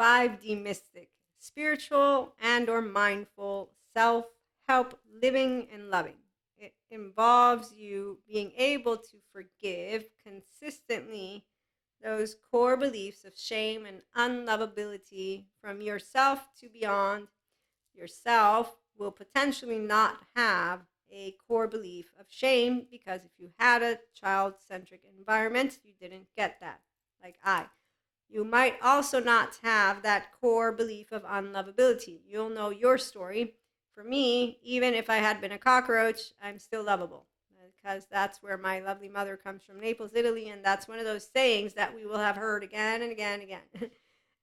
5D mystic, spiritual and or mindful self-help living and loving. It involves you being able to forgive consistently those core beliefs of shame and unlovability from yourself to beyond. Yourself will potentially not have a core belief of shame because if you had a child-centric environment, you didn't get that, like I. You might also not have that core belief of unlovability. You'll know your story. For me, even if I had been a cockroach, I'm still lovable because that's where my lovely mother comes from, Naples, Italy, and that's one of those sayings that we will have heard again and again and again.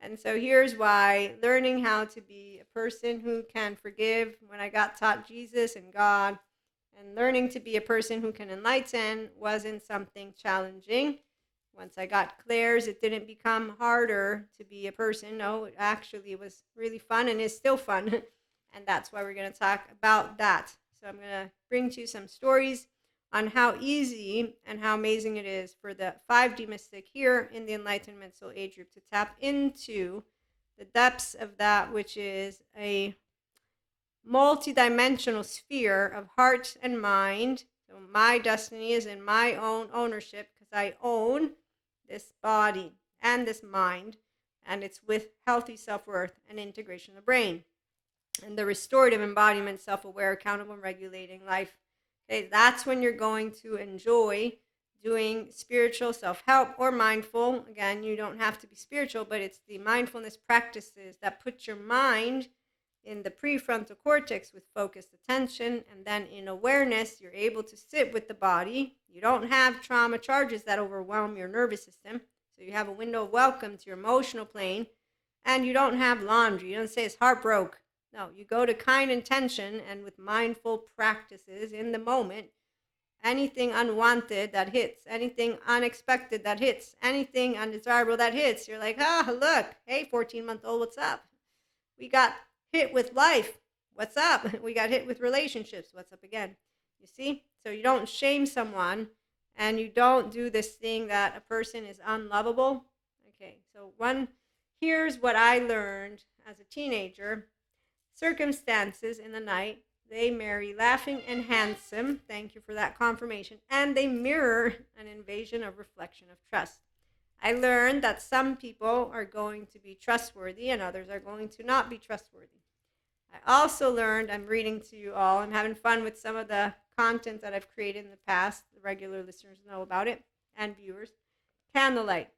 And so here's why learning how to be a person who can forgive when I got taught Jesus and God, and learning to be a person who can enlighten wasn't something challenging. Once I got clairs, it didn't become harder to be a person. No, it actually was really fun and is still fun. And that's why we're going to talk about that. So I'm going to bring to you some stories on how easy and how amazing it is for the 5D mystic here in the Enlightenment Soul Age group to tap into the depths of that which is a multidimensional sphere of heart and mind. So my destiny is in my own ownership because I own this body and this mind, and it's with healthy self-worth and integration of the brain. And the restorative embodiment, self-aware, accountable, and regulating life. Okay, that's when you're going to enjoy doing spiritual self-help or mindful. Again, you don't have to be spiritual, but it's the mindfulness practices that put your mind in the prefrontal cortex with focused attention, and then in awareness, you're able to sit with the body. You don't have trauma charges that overwhelm your nervous system, so you have a window of welcome to your emotional plane, and you don't have laundry. You don't say it's heart broke. No, you go to kind intention and with mindful practices in the moment. Anything unwanted that hits, anything unexpected that hits, anything undesirable that hits, you're like, look, hey, 14-month-old, what's up? We got hit with life. What's up? We got hit with relationships. What's up again? You see? So you don't shame someone and you don't do this thing that a person is unlovable. Okay, so here's what I learned as a teenager. Circumstances in the night, they marry laughing and handsome. Thank you for that confirmation. And they mirror an invasion of reflection of trust. I learned that some people are going to be trustworthy and others are going to not be trustworthy. I also learned, I'm reading to you all, I'm having fun with some of the content that I've created in the past. The regular listeners know about it, and viewers. Candlelight.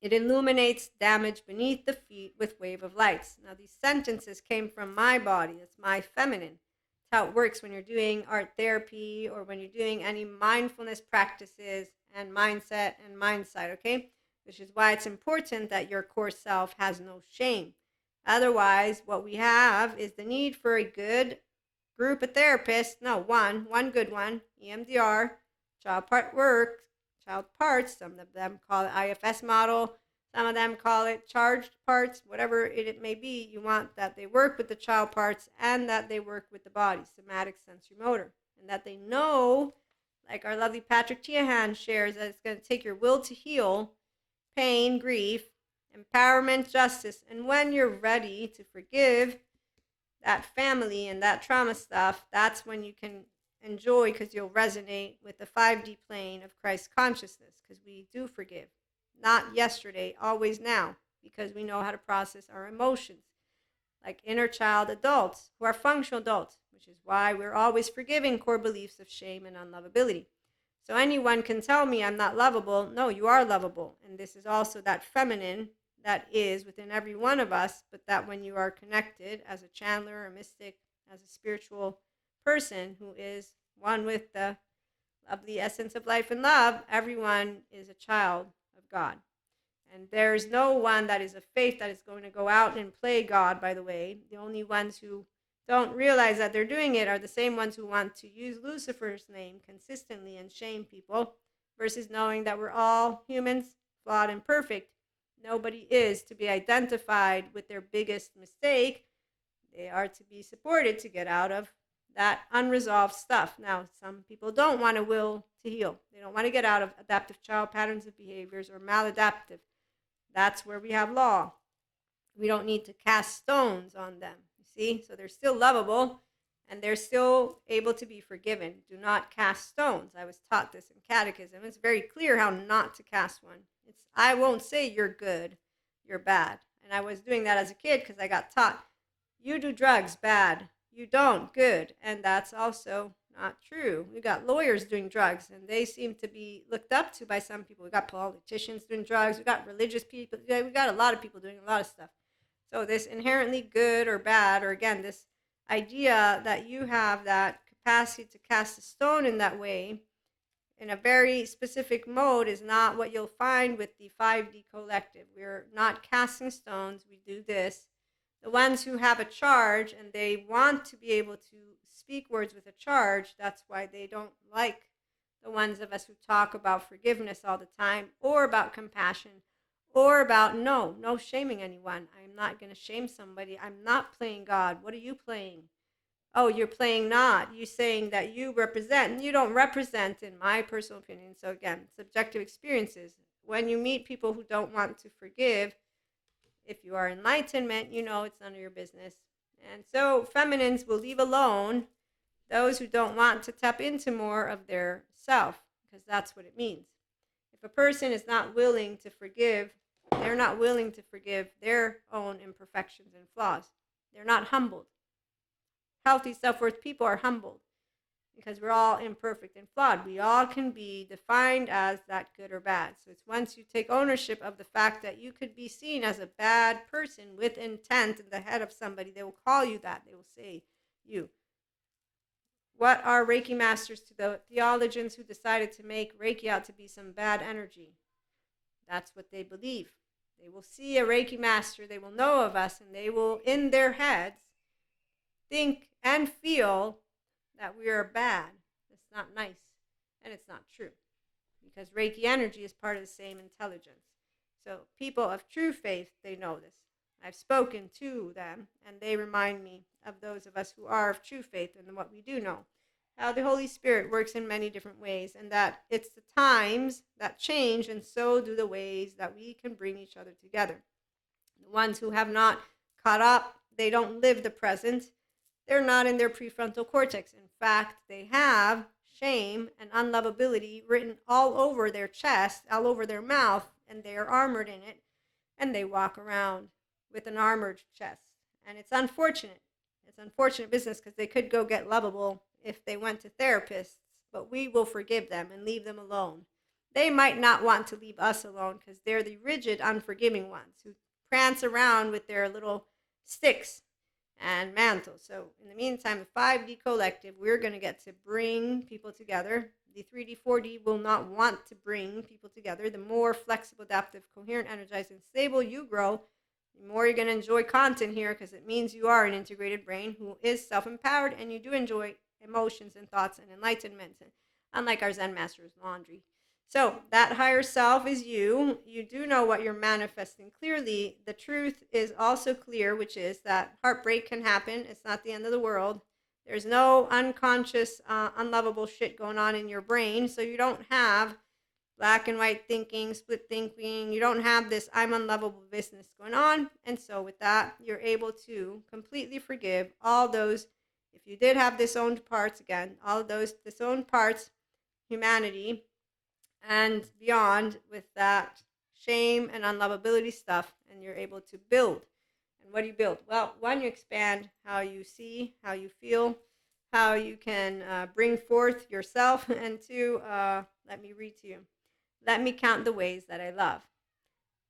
It illuminates damage beneath the feet with wave of lights. Now, these sentences came from my body. It's my feminine. It's how it works when you're doing art therapy or when you're doing any mindfulness practices and mindset and mindsight, okay? Which is why it's important that your core self has no shame. Otherwise, what we have is the need for a good group of therapists. No, one good one, EMDR, child parts. Some of them call it IFS model. Some of them call it charged parts, whatever it may be. You want that they work with the child parts and that they work with the body, somatic, sensory, motor. And that they know, like our lovely Patrick Tiahan shares, that it's going to take your will to heal, pain, grief, empowerment, justice. And when you're ready to forgive that family and that trauma stuff, that's when you can enjoy, because you'll resonate with the 5D plane of Christ consciousness, because we do forgive. Not yesterday, always now, because we know how to process our emotions. Like inner child adults who are functional adults, which is why we're always forgiving core beliefs of shame and unlovability. So anyone can tell me I'm not lovable. No, you are lovable. And this is also that feminine that is within every one of us, but that when you are connected as a channeler, a mystic, as a spiritual person who is one with the lovely essence of life and love, everyone is a child of God. And there's no one that is of faith that is going to go out and play God, by the way. The only ones who don't realize that they're doing it are the same ones who want to use Lucifer's name consistently and shame people, versus knowing that we're all humans, flawed and perfect. Nobody is to be identified with their biggest mistake. They are to be supported to get out of that unresolved stuff. Now, some people don't want to will to heal. They don't want to get out of adaptive child patterns of behaviors or maladaptive. That's where we have law. We don't need to cast stones on them. You see? So they're still lovable and they're still able to be forgiven. Do not cast stones. I was taught this in catechism. It's very clear how not to cast one. I won't say you're good, you're bad. And I was doing that as a kid because I got taught, you do drugs, bad. You don't, good. And that's also not true. We got lawyers doing drugs, and they seem to be looked up to by some people. We got politicians doing drugs. We got religious people. We got a lot of people doing a lot of stuff. So this inherently good or bad, or again, this idea that you have that capacity to cast a stone in that way, in a very specific mode, is not what you'll find with the 5D collective. We're not casting stones. We do this. The ones who have a charge and they want to be able to speak words with a charge, that's why they don't like the ones of us who talk about forgiveness all the time, or about compassion, or about no shaming anyone. I'm not going to shame somebody. I'm not playing God. What are you playing? Oh, you're playing not. You saying that you represent. You don't represent, in my personal opinion. So again, subjective experiences. When you meet people who don't want to forgive, if you are enlightenment, you know it's none of your business. And so feminines will leave alone those who don't want to tap into more of their self, because that's what it means. If a person is not willing to forgive, they're not willing to forgive their own imperfections and flaws. They're not humbled. Healthy self-worth people are humbled because we're all imperfect and flawed. We all can be defined as that good or bad. So it's once you take ownership of the fact that you could be seen as a bad person with intent in the head of somebody, they will call you that. They will say you. What are Reiki masters to the theologians who decided to make Reiki out to be some bad energy? That's what they believe. They will see a Reiki master, they will know of us, and they will, in their heads, think and feel that we are bad. It's not nice, and it's not true, because Reiki energy is part of the same intelligence. So people of true faith, they know this. I've spoken to them, and they remind me of those of us who are of true faith and what we do know. How the Holy Spirit works in many different ways, and that it's the times that change, and so do the ways that we can bring each other together. The ones who have not caught up, they don't live the present. They're not in their prefrontal cortex. In fact, they have shame and unlovability written all over their chest, all over their mouth, and they are armored in it, and they walk around with an armored chest. And it's unfortunate. It's unfortunate business, because they could go get lovable if they went to therapists, but we will forgive them and leave them alone. They might not want to leave us alone because they're the rigid, unforgiving ones who prance around with their little sticks and mantles. So in the meantime, the 5D collective, we're going to get to bring people together. The 3D, 4D will not want to bring people together. The more flexible, adaptive, coherent, energized, and stable you grow, the more you're going to enjoy content here, because it means you are an integrated brain who is self-empowered, and you do enjoy emotions and thoughts and enlightenment, unlike our Zen master's laundry. So that higher self is you. You do know what you're manifesting clearly. The truth is also clear, which is that heartbreak can happen. It's not the end of the world. There's no unconscious, unlovable shit going on in your brain, so you don't have black and white thinking, split thinking. You don't have this I'm unlovable business going on. And so with that, you're able to completely forgive all those, if you did have disowned parts, again, all of those disowned parts, humanity, and beyond, with that shame and unlovability stuff, and you're able to build. And what do you build? Well, one, you expand how you see, how you feel, how you can bring forth yourself, and two, let me read to you. Let me count the ways that I love.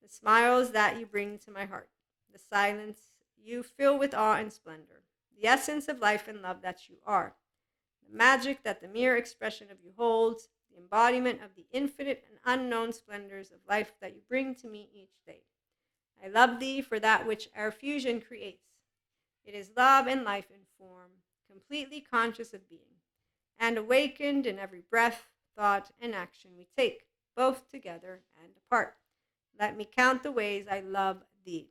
The smiles that you bring to my heart. The silence you fill with awe and splendor. The essence of life and love that you are. The magic that the mere expression of you holds. The embodiment of the infinite and unknown splendors of life that you bring to me each day. I love thee for that which our fusion creates. It is love and life in form, completely conscious of being, and awakened in every breath, thought, and action we take, both together and apart. Let me count the ways I love thee,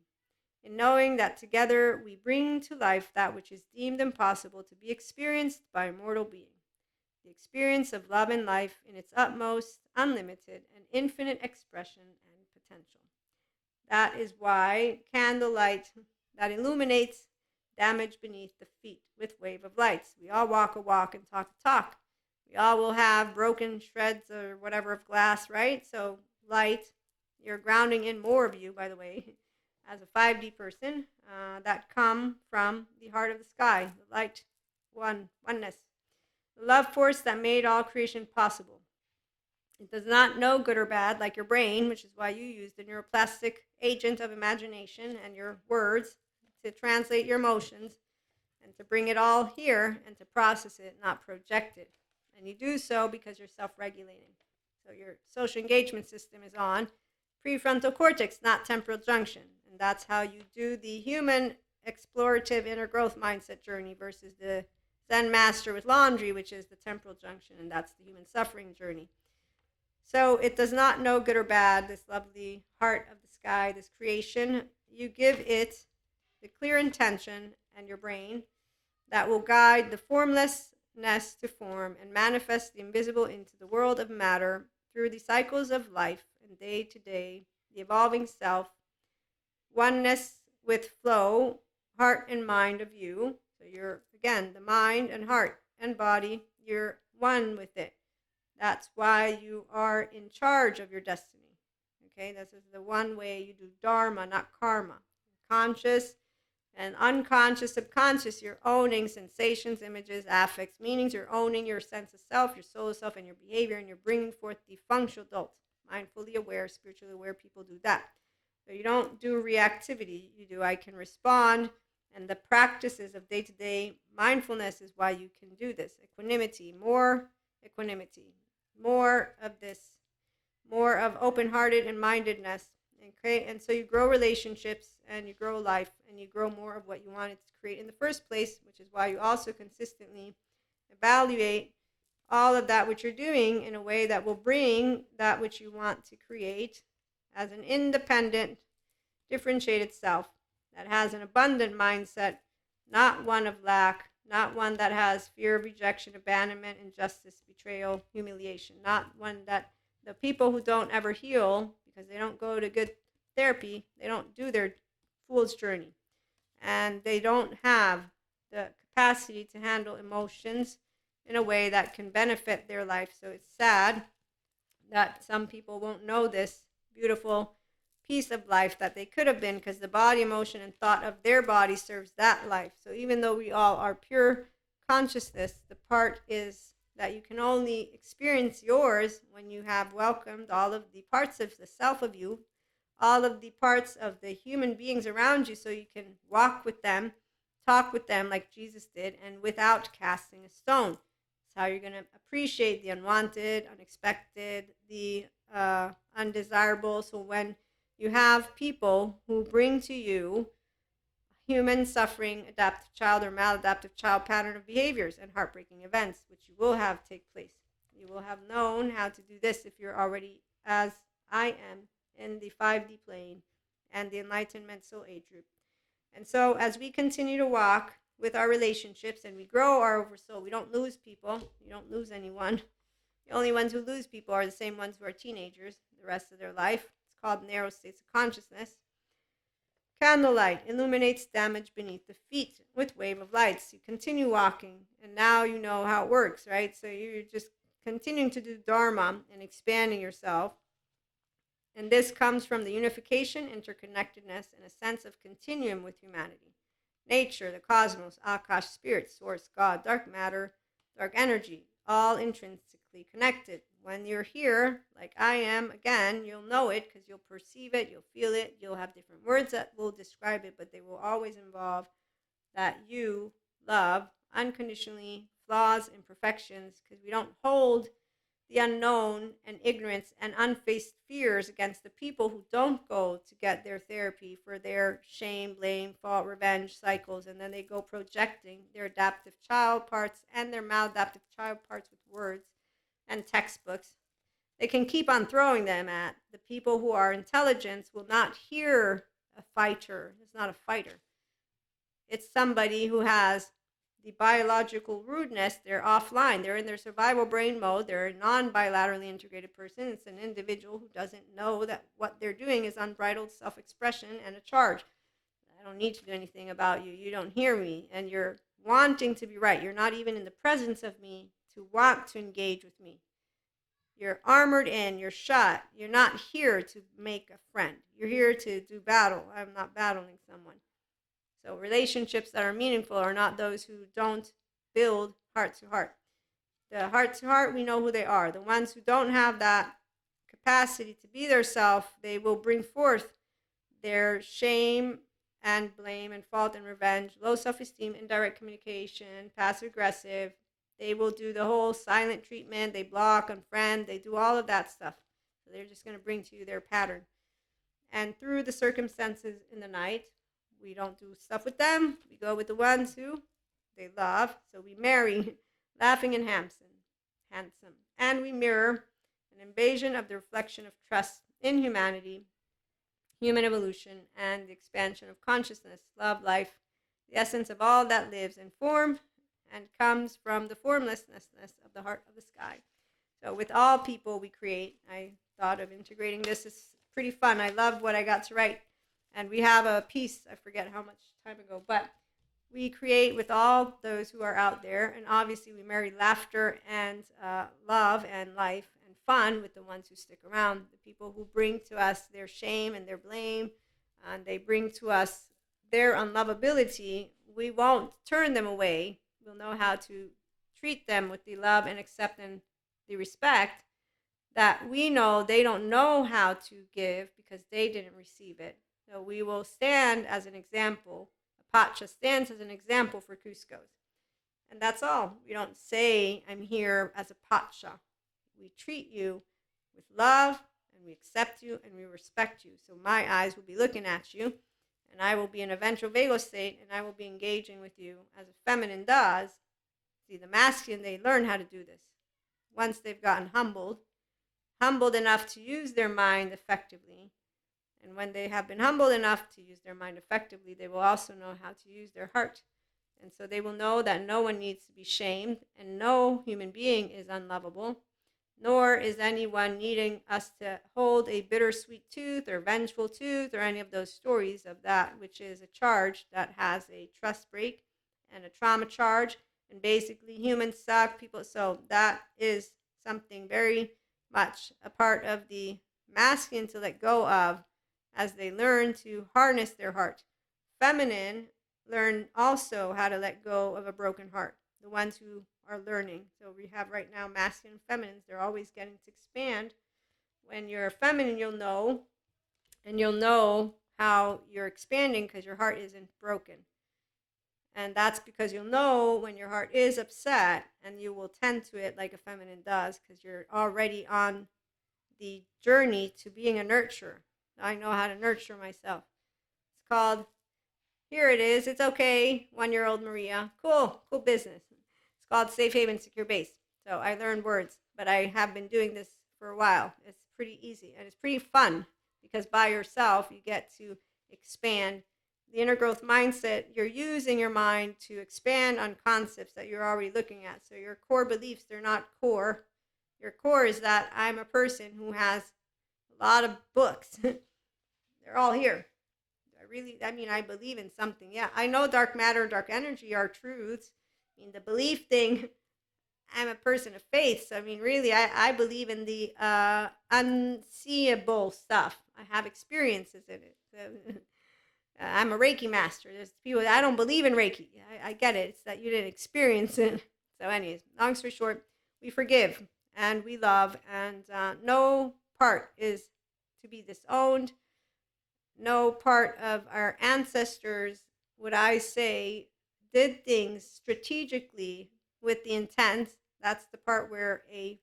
in knowing that together we bring to life that which is deemed impossible to be experienced by a mortal being. The experience of love and life in its utmost, unlimited, and infinite expression and potential. That is why candlelight that illuminates damage beneath the feet with wave of lights. We all walk a walk and talk a talk. We all will have broken shreds or whatever of glass, right? So light, you're grounding in more of you, by the way, as a 5D person, that come from the heart of the sky, the light, oneness, the love force that made all creation possible. It does not know good or bad like your brain, which is why you use the neuroplastic agent of imagination and your words to translate your emotions and to bring it all here and to process it, not project it. And you do so because you're self-regulating. So your social engagement system is on prefrontal cortex, not temporal junction. And that's how you do the human explorative inner growth mindset journey versus the Zen master with laundry, which is the temporal junction, and that's the human suffering journey. So it does not know good or bad, this lovely heart of the sky, this creation. You give it the clear intention and your brain that will guide the formlessness to form and manifest the invisible into the world of matter through the cycles of life and day to day, the evolving self, oneness with flow, heart and mind of you. So you're, again, the mind and heart and body, you're one with it. That's why you are in charge of your destiny. Okay, this is the one way you do dharma, not karma. Conscious and unconscious, subconscious, you're owning sensations, images, affects, meanings. You're owning your sense of self, your soul self, and your behavior, and you're bringing forth the functional adult. Mindfully aware, spiritually aware people do that. So you don't do reactivity. You do I can respond, and the practices of day-to-day mindfulness is why you can do this. Equanimity, more equanimity. More of this, more of open-hearted and mindedness, and so you grow relationships and you grow life and you grow more of what you wanted to create in the first place, which is why you also consistently evaluate all of that which you're doing in a way that will bring that which you want to create as an independent, differentiated self that has an abundant mindset, not one of lack, not one that has fear of rejection, abandonment, injustice, betrayal, humiliation, not one that the people who don't ever heal because they don't go to good therapy, they don't do their fool's journey, and they don't have the capacity to handle emotions in a way that can benefit their life. So it's sad that some people won't know this beautiful piece of life that they could have been, because the body, emotion, and thought of their body serves that life. So even though we all are pure consciousness, the part is that you can only experience yours when you have welcomed all of the parts of the self of you, all of the parts of the human beings around you, so you can walk with them, talk with them like Jesus did, and without casting a stone. It's how you're going to appreciate the unwanted, unexpected, the undesirable. So when you have people who bring to you human suffering, adaptive child or maladaptive child pattern of behaviors and heartbreaking events, which you will have take place. You will have known how to do this if you're already, as I am, in the 5D plane and the Enlightenment Soul Age group. And so as we continue to walk with our relationships and we grow our oversoul, we don't lose people. You don't lose anyone. The only ones who lose people are the same ones who are teenagers the rest of their life. It's called narrow states of consciousness. Candlelight illuminates damage beneath the feet with wave of lights. You continue walking, and now you know how it works, right? So you're just continuing to do Dharma and expanding yourself. And this comes from the unification, interconnectedness, and a sense of continuum with humanity. Nature, the cosmos, Akash, spirit, source, God, dark matter, dark energy, all intrinsically connected. When you're here, like I am, again, you'll know it because you'll perceive it, you'll feel it, you'll have different words that will describe it, but they will always involve that you love unconditionally, flaws, imperfections, because we don't hold the unknown and ignorance and unfaced fears against the people who don't go to get their therapy for their shame, blame, fault, revenge cycles, and then they go projecting their adaptive child parts and their maladaptive child parts with words and textbooks. They can keep on throwing them at the people who are intelligent. Will not hear a fighter. It's not a fighter. It's somebody who has the biological rudeness, they're offline. They're in their survival brain mode. They're a non-bilaterally integrated person. It's an individual who doesn't know that what they're doing is unbridled self-expression and a charge. I don't need to do anything about you. You don't hear me, and you're wanting to be right. You're not even in the presence of me to want to engage with me. You're armored in, you're shot. You're not here to make a friend. You're here to do battle. I'm not battling someone. So relationships that are meaningful are not those who don't build heart to heart. The heart to heart, we know who they are. The ones who don't have that capacity to be their self, they will bring forth their shame and blame and fault and revenge, low self-esteem, indirect communication, passive aggressive. They will do the whole silent treatment. They block, unfriend. They do all of that stuff. So they're just going to bring to you their pattern. And through the circumstances in the night, we don't do stuff with them. We go with the ones who they love. So we marry laughing and handsome. And we mirror an invasion of the reflection of trust in humanity, human evolution, and the expansion of consciousness, love, life, the essence of all that lives in form and comes from the formlessness of the heart of the sky. So with all people we create, I thought of integrating this. It's pretty fun. I love what I got to write. And we have a piece, I forget how much time ago, but we create with all those who are out there. And obviously we marry laughter and love and life and fun with the ones who stick around, the people who bring to us their shame and their blame, and they bring to us their unlovability. We won't turn them away. We'll know how to treat them with the love and accept and the respect that we know they don't know how to give because they didn't receive it. So we will stand as an example. Apache stands as an example for Cuscos. And that's all. We don't say, I'm here as a Pacha. We treat you with love, and we accept you, and we respect you. So my eyes will be looking at you, and I will be in a ventral vagal state, and I will be engaging with you as a feminine does. See, the masculine, they learn how to do this. Once they've gotten humbled enough to use their mind effectively. And when they have been humbled enough to use their mind effectively, they will also know how to use their heart. And so they will know that no one needs to be shamed, and no human being is unlovable, nor is anyone needing us to hold a bittersweet tooth or vengeful tooth or any of those stories of that, which is a charge that has a trust break and a trauma charge. And basically humans suck, people. So that is something very much a part of the masculine to let go of as they learn to harness their heart. Feminine learn also how to let go of a broken heart, the ones who are learning. So we have right now masculine and feminines. They're always getting to expand. When you're feminine, you'll know, and you'll know how you're expanding because your heart isn't broken. And that's because you'll know when your heart is upset, and you will tend to it like a feminine does because you're already on the journey to being a nurturer. I know how to nurture myself. It's called, here it is, it's okay, 1-year-old Maria. Cool business. It's called Safe Haven Secure Base. So I learned words, but I have been doing this for a while. It's pretty easy, and it's pretty fun because by yourself, you get to expand the inner growth mindset. You're using your mind to expand on concepts that you're already looking at. So your core beliefs, they're not core. Your core is that I'm a person who has a lot of books. They're all here. I believe in something. Yeah, I know dark matter and dark energy are truths. I mean, the belief thing, I'm a person of faith. So, really, I believe in the unseeable stuff. I have experiences in it. So, I'm a Reiki master. There's people that I don't believe in Reiki. I get it. It's that you didn't experience it. So anyways, long story short, we forgive and we love, and no part is to be disowned. No part of our ancestors, would I say, did things strategically with the intent. That's the part where a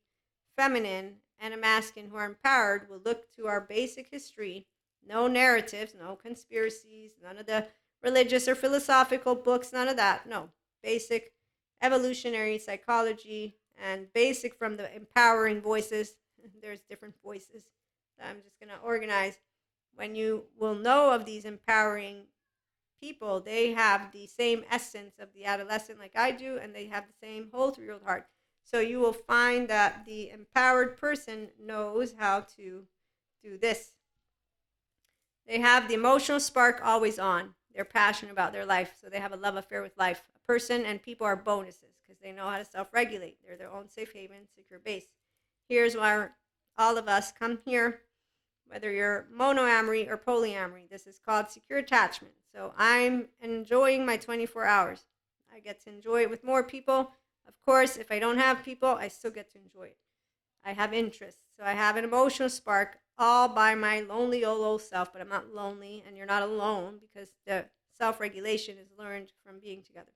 feminine and a masculine who are empowered will look to our basic history. No narratives, no conspiracies, none of the religious or philosophical books, none of that. No, basic evolutionary psychology and basic from the empowering voices. There's different voices that I'm just going to organize. When you will know of these empowering people, they have the same essence of the adolescent like I do, and they have the same whole 3-year-old heart. So you will find that the empowered person knows how to do this. They have the emotional spark always on. They're passionate about their life, so they have a love affair with life. A person and people are bonuses because they know how to self-regulate. They're their own safe haven, secure base. Here's why all of us come here, whether you're monoamory or polyamory. This is called secure attachment. So I'm enjoying my 24 hours. I get to enjoy it with more people. Of course, if I don't have people, I still get to enjoy it. I have interests. So I have an emotional spark all by my lonely old self, but I'm not lonely, and you're not alone because the self-regulation is learned from being together.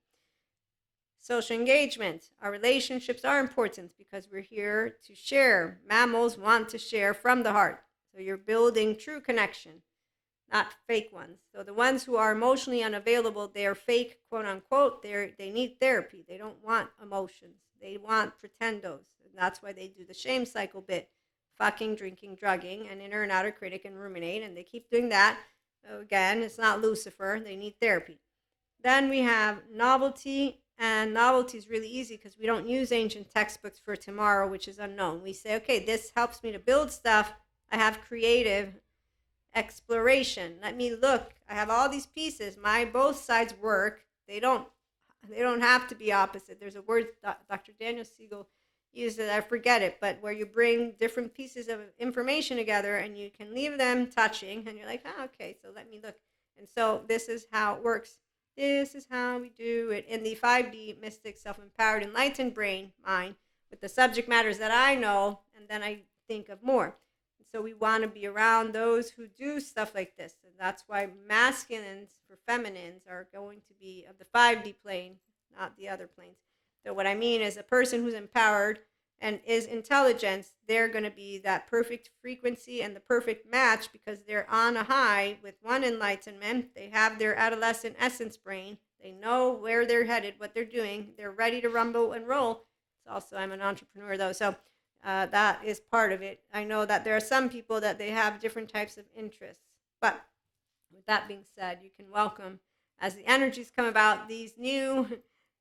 Social engagement. Our relationships are important because we're here to share. Mammals want to share from the heart. So you're building true connection, not fake ones. So the ones who are emotionally unavailable, they're fake, quote unquote. They need therapy. They don't want emotions. They want pretendos. And that's why they do the shame cycle bit. Fucking, drinking, drugging, and inner and outer critic and ruminate. And they keep doing that. So again, it's not Lucifer. They need therapy. Then we have novelty. And novelty is really easy because we don't use ancient textbooks for tomorrow, which is unknown. We say, okay, this helps me to build stuff. I have creative exploration. Let me look. I have all these pieces. My both sides work. They don't have to be opposite. There's a word Dr. Daniel Siegel uses, I forget it, but where you bring different pieces of information together and you can leave them touching and you're like, oh, okay, so let me look. And so this is how it works. This is how we do it in the 5D mystic self-empowered enlightened brain mind with the subject matters that I know, and then I think of more. So we want to be around those who do stuff like this. And that's why masculines for feminines are going to be of the 5D plane, not the other planes. So what I mean is a person who's empowered and is intelligence, they're going to be that perfect frequency and the perfect match because they're on a high with one enlightenment. They have their adolescent essence brain. They know where they're headed, what they're doing. They're ready to rumble and roll. It's also, I'm an entrepreneur though, so that is part of it. I know that there are some people that they have different types of interests. But with that being said, you can welcome, as the energies come about, these new,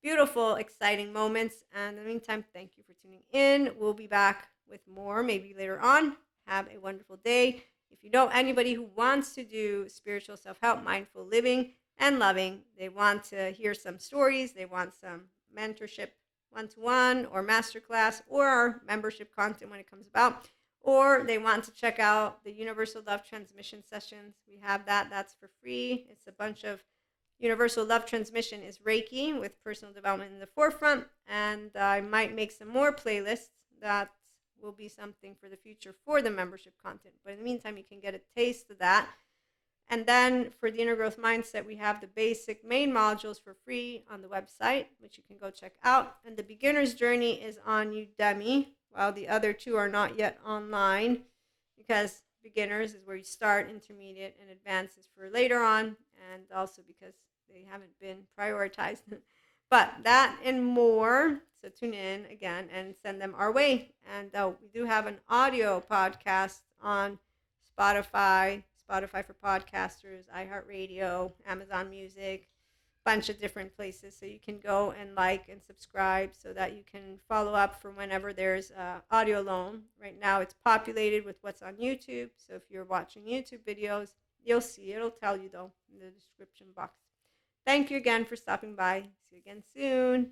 beautiful, exciting moments. And in the meantime, thank you for tuning in. We'll be back with more maybe later on. Have a wonderful day. If you know anybody who wants to do spiritual self-help, mindful living, and loving, they want to hear some stories, they want some mentorship, one-to-one or masterclass or our membership content when it comes about, or they want to check out the Universal Love Transmission sessions, we have that. That's for free. It's a bunch of Universal Love Transmission is Reiki with personal development in the forefront, and I might make some more playlists that will be something for the future for the membership content. But in the meantime, you can get a taste of that. And then for the inner growth mindset, we have the basic main modules for free on the website, which you can go check out. And the beginner's journey is on Udemy, while the other two are not yet online, because beginners is where you start, intermediate and advanced is for later on, and also because they haven't been prioritized. But that and more, so tune in again and send them our way. And we do have an audio podcast on Spotify for podcasters, iHeartRadio, Amazon Music, bunch of different places. So you can go and like and subscribe so that you can follow up for whenever there's audio loan. Right now it's populated with what's on YouTube. So if you're watching YouTube videos, you'll see. It'll tell you though in the description box. Thank you again for stopping by. See you again soon.